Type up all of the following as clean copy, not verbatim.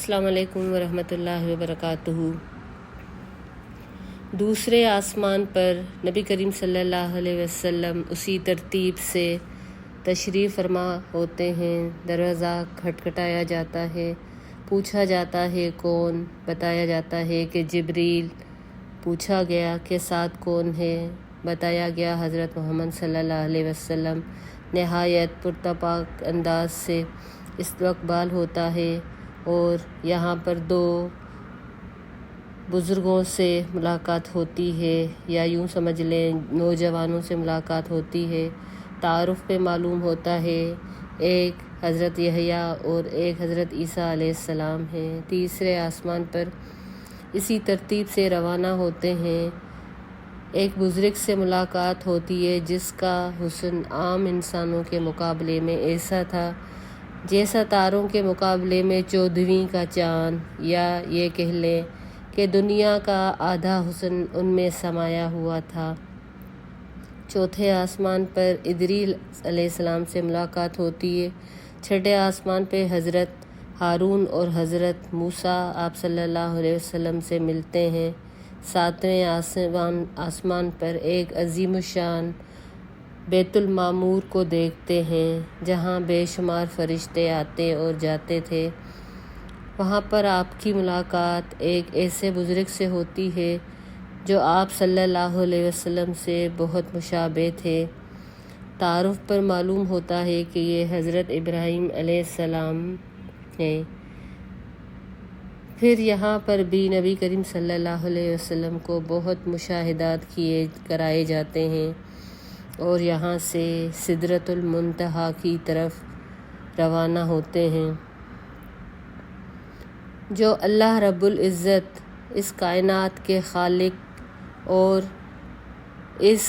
السلام علیکم ورحمۃ اللہ وبرکاتہ۔ دوسرے آسمان پر نبی کریم صلی اللہ علیہ وسلم اسی ترتیب سے تشریف فرما ہوتے ہیں۔ دروازہ کھٹکھٹایا جاتا ہے، پوچھا جاتا ہے کون؟ بتایا جاتا ہے کہ جبریل۔ پوچھا گیا کہ ساتھ کون ہے؟ بتایا گیا حضرت محمد صلی اللہ علیہ وسلم۔ نہایت پرتپاک انداز سے استقبال ہوتا ہے اور یہاں پر دو بزرگوں سے ملاقات ہوتی ہے، یا یوں سمجھ لیں نوجوانوں سے ملاقات ہوتی ہے۔ تعارف پہ معلوم ہوتا ہے ایک حضرت یحییٰ اور ایک حضرت عیسیٰ علیہ السلام ہیں۔ تیسرے آسمان پر اسی ترتیب سے روانہ ہوتے ہیں۔ ایک بزرگ سے ملاقات ہوتی ہے جس کا حسن عام انسانوں کے مقابلے میں ایسا تھا جیسا تاروں کے مقابلے میں 14ویں کا چاند، یا یہ کہہ لیں کہ دنیا کا آدھا حسن ان میں سمایا ہوا تھا۔ چوتھے آسمان پر ادریس علیہ السلام سے ملاقات ہوتی ہے۔ چھٹے آسمان پہ حضرت ہارون اور حضرت موسیٰ آپ صلی اللہ علیہ وسلم سے ملتے ہیں۔ ساتویں آسمان پر ایک عظیم الشان بیت المعمور کو دیکھتے ہیں جہاں بے شمار فرشتے آتے اور جاتے تھے۔ وہاں پر آپ کی ملاقات ایک ایسے بزرگ سے ہوتی ہے جو آپ صلی اللہ علیہ وسلم سے بہت مشابہ تھے۔ تعارف پر معلوم ہوتا ہے کہ یہ حضرت ابراہیم علیہ السلام ہیں۔ پھر یہاں پر بھی نبی کریم صلی اللہ علیہ وسلم کو بہت مشاہدات کرائے جاتے ہیں اور یہاں سے سدرۃ المنتہا کی طرف روانہ ہوتے ہیں۔ جو اللہ رب العزت اس کائنات کے خالق اور اس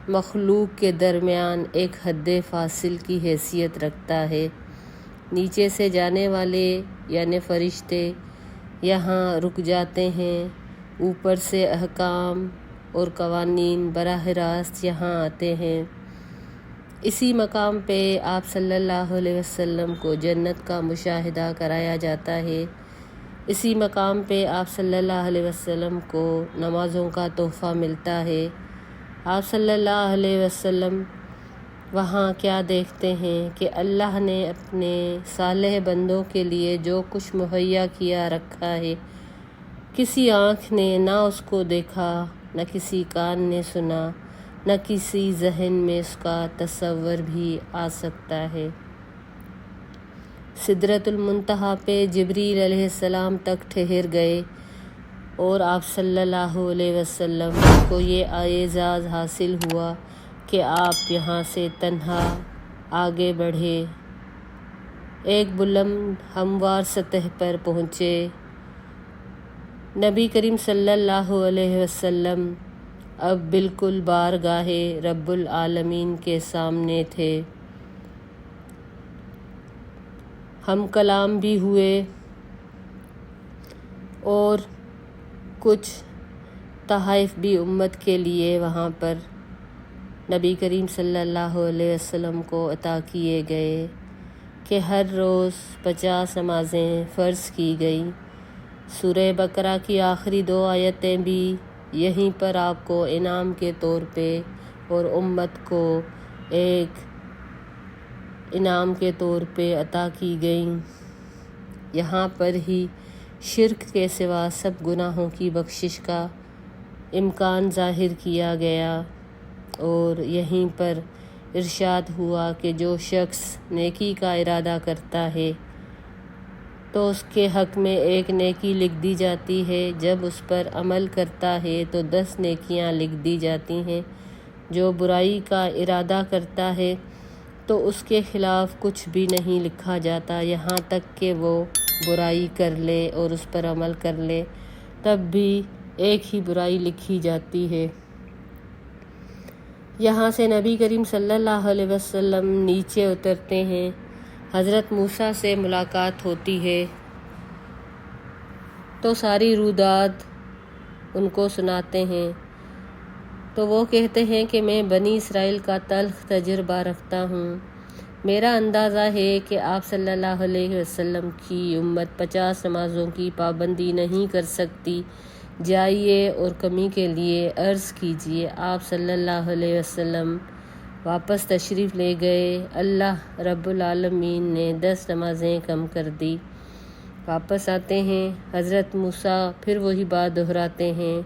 مخلوق کے درمیان ایک حد فاصل کی حیثیت رکھتا ہے۔ نیچے سے جانے والے یعنی فرشتے یہاں رک جاتے ہیں، اوپر سے احکام اور قوانین براہ راست یہاں آتے ہیں۔ اسی مقام پہ آپ صلی اللہ علیہ وسلم کو جنت کا مشاہدہ کرایا جاتا ہے۔ اسی مقام پہ آپ صلی اللہ علیہ وسلم کو نمازوں کا تحفہ ملتا ہے۔ آپ صلی اللہ علیہ وسلم وہاں کیا دیکھتے ہیں کہ اللہ نے اپنے صالح بندوں کے لیے جو کچھ مہیا کیا رکھا ہے، کسی آنکھ نے نہ اس کو دیکھا، نہ کسی کان نے سنا، نہ کسی ذہن میں اس کا تصور بھی آ سکتا ہے۔ سدرۃ المنتہا پہ جبریل علیہ السلام تک ٹھہر گئے اور آپ صلی اللہ علیہ وسلم کو یہ اعزاز حاصل ہوا کہ آپ یہاں سے تنہا آگے بڑھے، ایک بلند ہموار سطح پر پہنچے۔ نبی کریم صلی اللہ علیہ وسلم اب بالکل بارگاہ رب العالمین کے سامنے تھے۔ ہم کلام بھی ہوئے اور کچھ تحائف بھی امت کے لیے وہاں پر نبی کریم صلی اللہ علیہ وسلم کو عطا کیے گئے کہ ہر روز 50 نمازیں فرض کی گئیں۔ سورہ بقرہ کی آخری 2 آیتیں بھی یہیں پر آپ کو انعام کے طور پہ اور امت کو ایک انعام کے طور پہ عطا کی گئیں۔ یہاں پر ہی شرک کے سوا سب گناہوں کی بخشش کا امکان ظاہر کیا گیا اور یہیں پر ارشاد ہوا کہ جو شخص نیکی کا ارادہ کرتا ہے تو اس کے حق میں ایک نیکی لکھ دی جاتی ہے، جب اس پر عمل کرتا ہے تو 10 نیکیاں لکھ دی جاتی ہیں۔ جو برائی کا ارادہ کرتا ہے تو اس کے خلاف کچھ بھی نہیں لکھا جاتا، یہاں تک کہ وہ برائی کر لے اور اس پر عمل کر لے تب بھی ایک ہی برائی لکھی جاتی ہے۔ یہاں سے نبی کریم صلی اللہ علیہ وسلم نیچے اترتے ہیں، حضرت موسیٰ سے ملاقات ہوتی ہے تو ساری روداد ان کو سناتے ہیں تو وہ کہتے ہیں کہ میں بنی اسرائیل کا تلخ تجربہ رکھتا ہوں، میرا اندازہ ہے کہ آپ صلی اللہ علیہ وسلم کی امت 50 نمازوں کی پابندی نہیں کر سکتی۔ جائیے اور کمی کے لیے عرض کیجیے۔ آپ صلی اللہ علیہ وسلم واپس تشریف لے گئے۔ اللہ رب العالمین نے 10 نمازیں کم کر دی۔ واپس آتے ہیں، حضرت موسیٰ پھر وہی بات دہراتے ہیں۔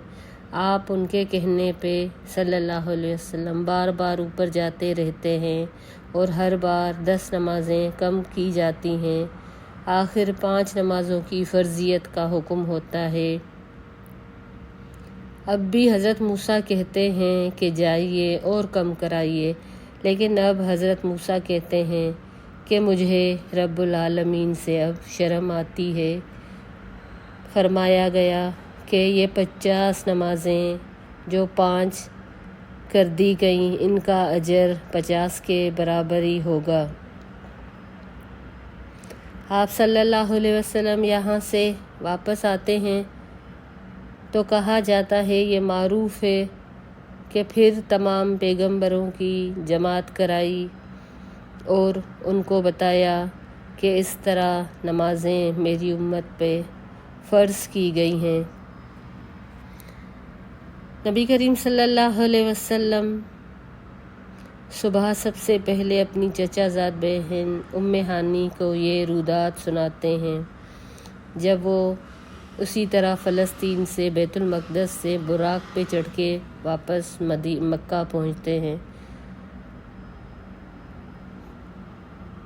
آپ ان کے کہنے پہ صلی اللہ علیہ وسلم بار بار اوپر جاتے رہتے ہیں اور ہر بار 10 نمازیں کم کی جاتی ہیں۔ آخر 5 نمازوں کی فرضیت کا حکم ہوتا ہے۔ اب بھی حضرت موسیٰ کہتے ہیں کہ جائیے اور کم کرائیے، لیکن اب حضرت موسیٰ کہتے ہیں کہ مجھے رب العالمین سے اب شرم آتی ہے۔ فرمایا گیا کہ یہ 50 نمازیں جو 5 کر دی گئیں، ان کا اجر 50 کے برابر ہی ہوگا۔ آپ صلی اللہ علیہ وسلم یہاں سے واپس آتے ہیں تو کہا جاتا ہے، یہ معروف ہے کہ پھر تمام پیغمبروں کی جماعت کرائی اور ان کو بتایا کہ اس طرح نمازیں میری امت پہ فرض کی گئی ہیں۔ نبی کریم صلی اللہ علیہ وسلم صبح سب سے پہلے اپنی چچا زاد بہن ام ہانی کو یہ رودات سناتے ہیں جب وہ اسی طرح فلسطین سے بیت المقدس سے براق پہ چڑھ کے واپس مکہ پہنچتے ہیں۔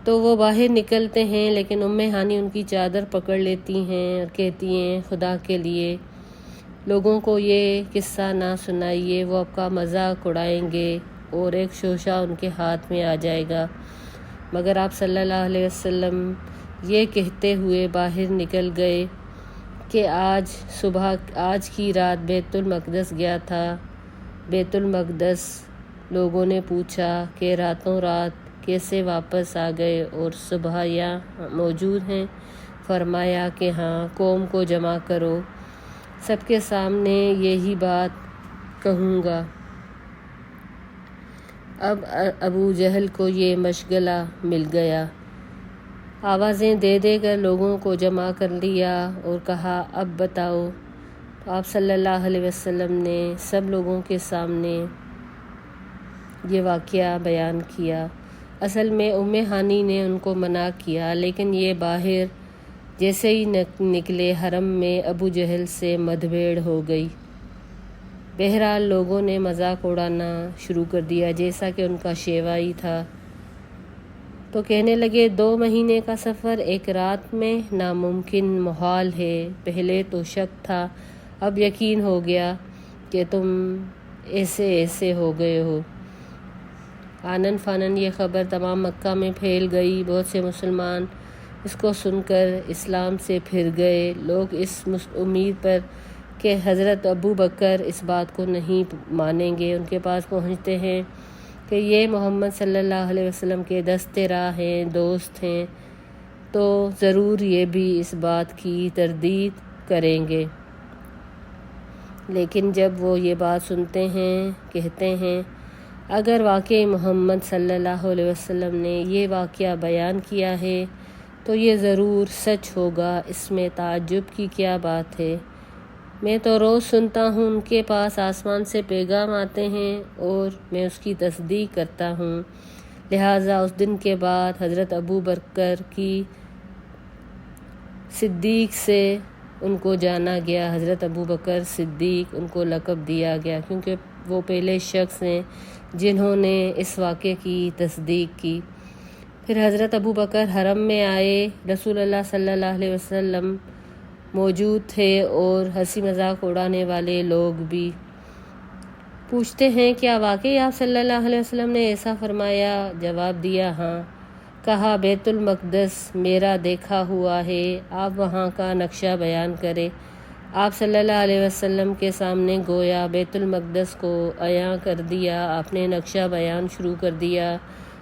تو وہ باہر نکلتے ہیں، لیکن ام ہانی ان کی چادر پکڑ لیتی ہیں اور کہتی ہیں، خدا کے لیے لوگوں کو یہ قصہ نہ سنائیے، وہ آپ کا مذاق اڑائیں گے اور ایک شوشہ ان کے ہاتھ میں آ جائے گا۔ مگر آپ صلی اللہ علیہ وسلم یہ کہتے ہوئے باہر نکل گئے کہ آج کی رات بیت المقدس گیا تھا۔ بیت المقدس لوگوں نے پوچھا کہ راتوں رات کیسے واپس آ گئے اور صبح یہاں موجود ہیں؟ فرمایا کہ ہاں، قوم کو جمع کرو، سب کے سامنے یہی بات کہوں گا۔ اب ابو جہل کو یہ مشغلہ مل گیا، آوازیں دے دے کر لوگوں کو جمع کر لیا اور کہا، اب بتاؤ۔ تو آپ صلی اللہ علیہ وسلم نے سب لوگوں کے سامنے یہ واقعہ بیان کیا۔ اصل میں ام ہانی نے ان کو منع کیا، لیکن یہ باہر جیسے ہی نکلے حرم میں ابو جہل سے مدبھیڑ ہو گئی۔ بہرحال لوگوں نے مذاق اڑانا شروع کر دیا جیسا کہ ان کا شیوا ہی تھا۔ تو کہنے لگے، 2 مہینے کا سفر ایک رات میں ناممکن محال ہے۔ پہلے تو شک تھا، اب یقین ہو گیا کہ تم ایسے ہو گئے ہو۔ آنن فانن یہ خبر تمام مکہ میں پھیل گئی۔ بہت سے مسلمان اس کو سن کر اسلام سے پھر گئے۔ لوگ اس امید پر کہ حضرت ابو بکر اس بات کو نہیں مانیں گے، ان کے پاس پہنچتے ہیں کہ یہ محمد صلی اللہ علیہ وسلم کے دست راہ ہیں، دوست ہیں، تو ضرور یہ بھی اس بات کی تردید کریں گے۔ لیکن جب وہ یہ بات سنتے ہیں، کہتے ہیں، اگر واقعی محمد صلی اللہ علیہ وسلم نے یہ واقعہ بیان کیا ہے تو یہ ضرور سچ ہوگا، اس میں تعجب کی کیا بات ہے؟ میں تو روز سنتا ہوں ان کے پاس آسمان سے پیغام آتے ہیں اور میں اس کی تصدیق کرتا ہوں۔ لہٰذا اس دن کے بعد حضرت ابو بکر کی صدیق سے ان کو جانا گیا۔ حضرت ابو بکر صدیق ان کو لقب دیا گیا کیونکہ وہ پہلے شخص ہیں جنہوں نے اس واقعے کی تصدیق کی۔ پھر حضرت ابو بکر حرم میں آئے، رسول اللہ صلی اللہ علیہ وسلم موجود تھے اور ہنسی مذاق اڑانے والے لوگ بھی۔ پوچھتے ہیں، کیا واقعی آپ صلی اللہ علیہ وسلم نے ایسا فرمایا؟ جواب دیا، ہاں۔ کہا، بیت المقدس میرا دیکھا ہوا ہے، آپ وہاں کا نقشہ بیان کریں۔ آپ صلی اللہ علیہ وسلم کے سامنے گویا بیت المقدس کو عیاں کر دیا، آپ نے نقشہ بیان شروع کر دیا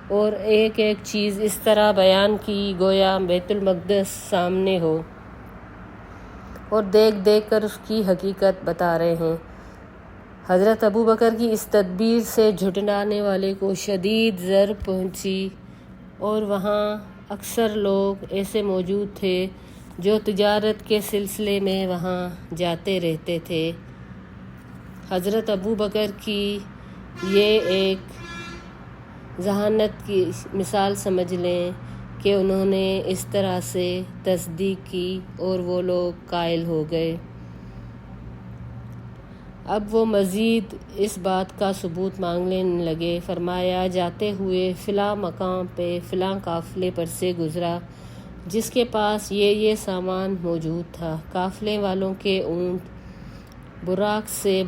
اور ایک ایک چیز اس طرح بیان کی گویا بیت المقدس سامنے ہو اور دیکھ دیکھ کر اس کی حقیقت بتا رہے ہیں۔ حضرت ابو بکر کی اس تدبیر سے جھٹلانے والے کو شدید ضرب پہنچی اور وہاں اکثر لوگ ایسے موجود تھے جو تجارت کے سلسلے میں وہاں جاتے رہتے تھے۔ حضرت ابو بکر کی یہ ایک ذہانت کی مثال سمجھ لیں کہ انہوں نے اس طرح سے تصدیق کی اور وہ لوگ قائل ہو گئے۔ اب وہ مزید اس بات کا ثبوت مانگنے لگے۔ فرمایا جاتے ہوئے فلاں مقام پہ فلاں قافلے پر سے گزرا جس کے پاس یہ سامان موجود تھا۔ قافلے والوں کے اونٹ براق سے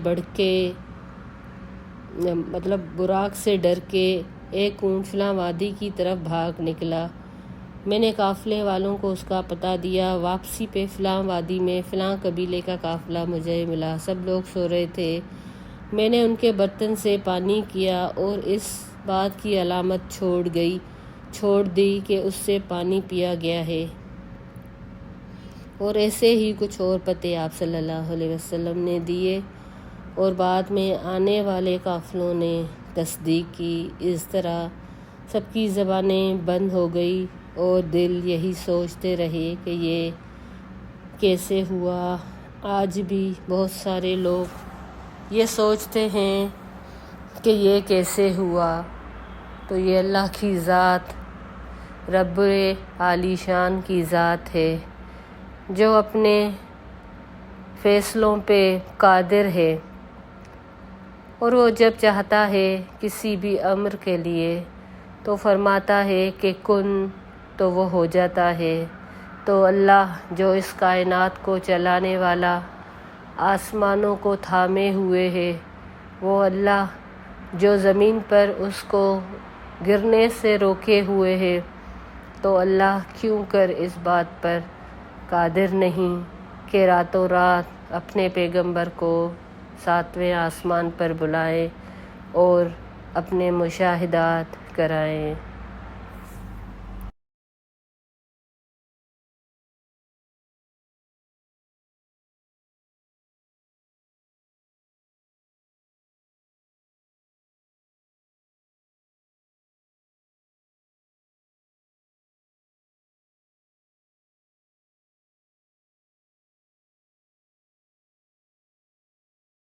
ڈر کے ایک اونٹ فلاں وادی کی طرف بھاگ نکلا۔ میں نے قافلے والوں کو اس کا پتہ دیا۔ واپسی پہ فلاں وادی میں فلاں قبیلے کا قافلہ مجھے ملا۔ سب لوگ سو رہے تھے۔ میں نے ان کے برتن سے پانی کیا اور اس بات کی علامت چھوڑ دی کہ اس سے پانی پیا گیا ہے۔ اور ایسے ہی کچھ اور پتے آپ صلی اللہ علیہ وسلم نے دیے اور بعد میں آنے والے قافلوں نے تصدیق کی۔ اس طرح سب کی زبانیں بند ہو گئی اور دل یہی سوچتے رہے کہ یہ کیسے ہوا۔ آج بھی بہت سارے لوگ یہ سوچتے ہیں کہ یہ کیسے ہوا۔ تو یہ اللہ کی ذات، رب عالی شان کی ذات ہے جو اپنے فیصلوں پہ قادر ہے، اور وہ جب چاہتا ہے کسی بھی امر کے لیے تو فرماتا ہے کہ کن، تو وہ ہو جاتا ہے۔ تو اللہ جو اس کائنات کو چلانے والا، آسمانوں کو تھامے ہوئے ہے، وہ اللہ جو زمین پر اس کو گرنے سے روکے ہوئے ہے، تو اللہ کیوں کر اس بات پر قادر نہیں کہ راتوں رات اپنے پیغمبر کو 7ویں آسمان پر بلائے اور اپنے مشاہدات کرائیں۔